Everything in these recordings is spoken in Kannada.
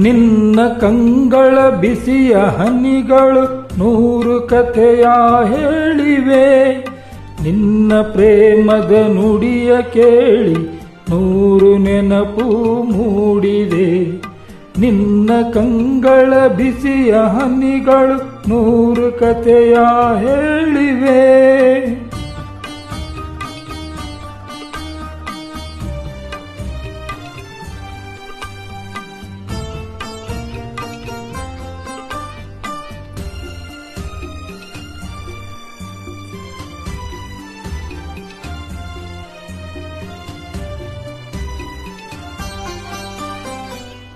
ನಿನ್ನ ಕಂಗಳ ಬಿಸಿಯ ಹನಿಗಳು 100 ಕಥೆಯ ಹೇಳಿವೆ. ನಿನ್ನ ಪ್ರೇಮದ ನುಡಿಯ ಕೇಳಿ 100 ನೆನಪು ಮೂಡಿದೆ. ನಿನ್ನ ಕಂಗಳ ಬಿಸಿಯ ಹನಿಗಳು 100 ಕಥೆಯ ಹೇಳಿವೆ.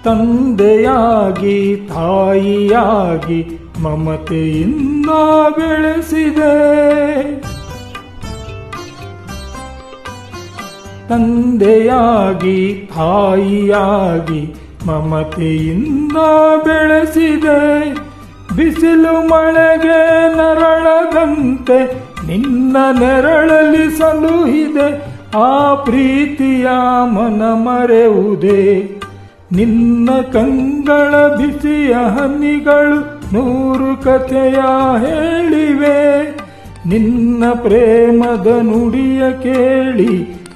ತಂದೆಯಾಗಿ ತಾಯಿಯಾಗಿ ಮಮತೆಯಿಂದ ಬೆಳೆಸಿದೆ. ತಂದೆಯಾಗಿ ತಾಯಿಯಾಗಿ ಮಮತೆಯಿಂದ ಬೆಳೆಸಿದೆ. ಬಿಸಿಲು ಮಳೆಗೆ ನರಳದಂತೆ ನಿನ್ನ ನೆರಳಲ್ಲಿ ಸಲುಹಿದೆ. ಆ ಪ್ರೀತಿಯ ಮನ ಮರೆಯುವುದೇ. ನಿನ್ನ ಕಂಗಳ ಬಿಸಿಯ ಹನಿಗಳು 100 ಕಥೆಯ ಹೇಳಿವೆ. ನಿನ್ನ ಪ್ರೇಮದ ನುಡಿಯ ಕೇಳಿ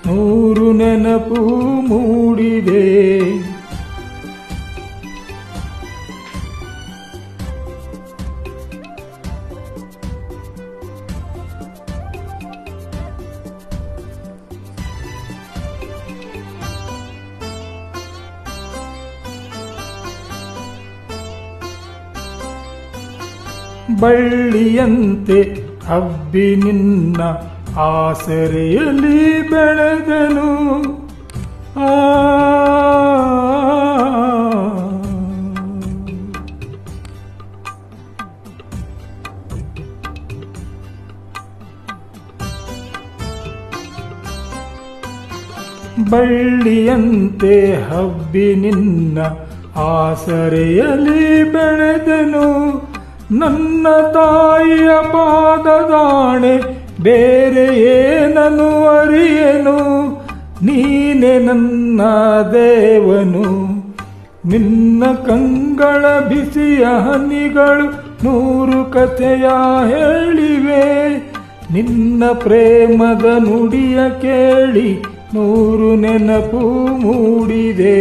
100 ನೆನಪು ಮೂಡಿದೆ. ಬಳ್ಳಿಯಂತೆ ಹಬ್ಬಿ ನಿನ್ನ ಆಸರೆಯಲ್ಲಿ ಬೆಳೆದನು. ಬಳ್ಳಿಯಂತೆ ಹಬ್ಬಿ ನಿನ್ನ ಆಸರೆಯಲ್ಲಿ ಬೆಳೆದನು. ನನ್ನ ತಾಯಿಯ ಪಾದದಾಣೆ ಬೇರೆ ಏನನು ಅರಿಯೆನು. ನೀನೆ ನನ್ನ ದೇವನು. ನಿನ್ನ ಕಂಗಳ ಬಿಸಿಯ ಹನಿಗಳು 100 ಕಥೆಯ ಹೇಳಿವೆ. ನಿನ್ನ ಪ್ರೇಮದ ನುಡಿಯ ಕೇಳಿ 100 ನೆನಪು ಮೂಡಿದೆ.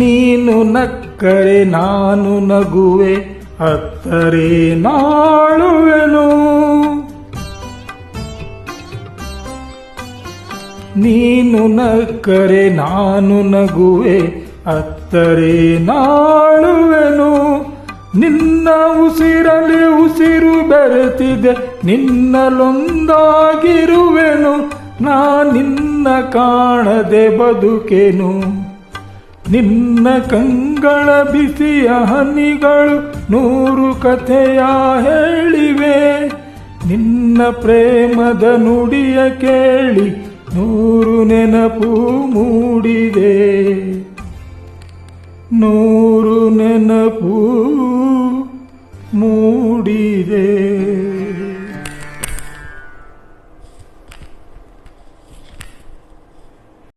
ನೀನು ನಕ್ಕರೆ ನಾನು ನಗುವೆ, ಅತ್ತರೆ ನಾಳುವೆನು. ನೀನು ನಕ್ಕರೆ ನಾನು ನಗುವೆ, ಅತ್ತರೆ ನಾಳುವೆನು. ನಿನ್ನ ಉಸಿರಲ್ಲಿ ಉಸಿರು ಬೆರೆತಿದೆ, ನಿನ್ನಲೊಂದಾಗಿರುವೆನು. ನಾ ನಿನ್ನ ಕಾಣದೆ ಬದುಕೆನು. ನಿನ್ನ ಕಂಗಳ ಬಿಸಿಯ ಹನಿಗಳು 100 ಕಥೆಯ ಹೇಳಿವೆ. ನಿನ್ನ ಪ್ರೇಮದ ನುಡಿಯ ಕೇಳಿ 100 ನೆನಪು ಮೂಡಿದೆ. 100 ನೆನಪು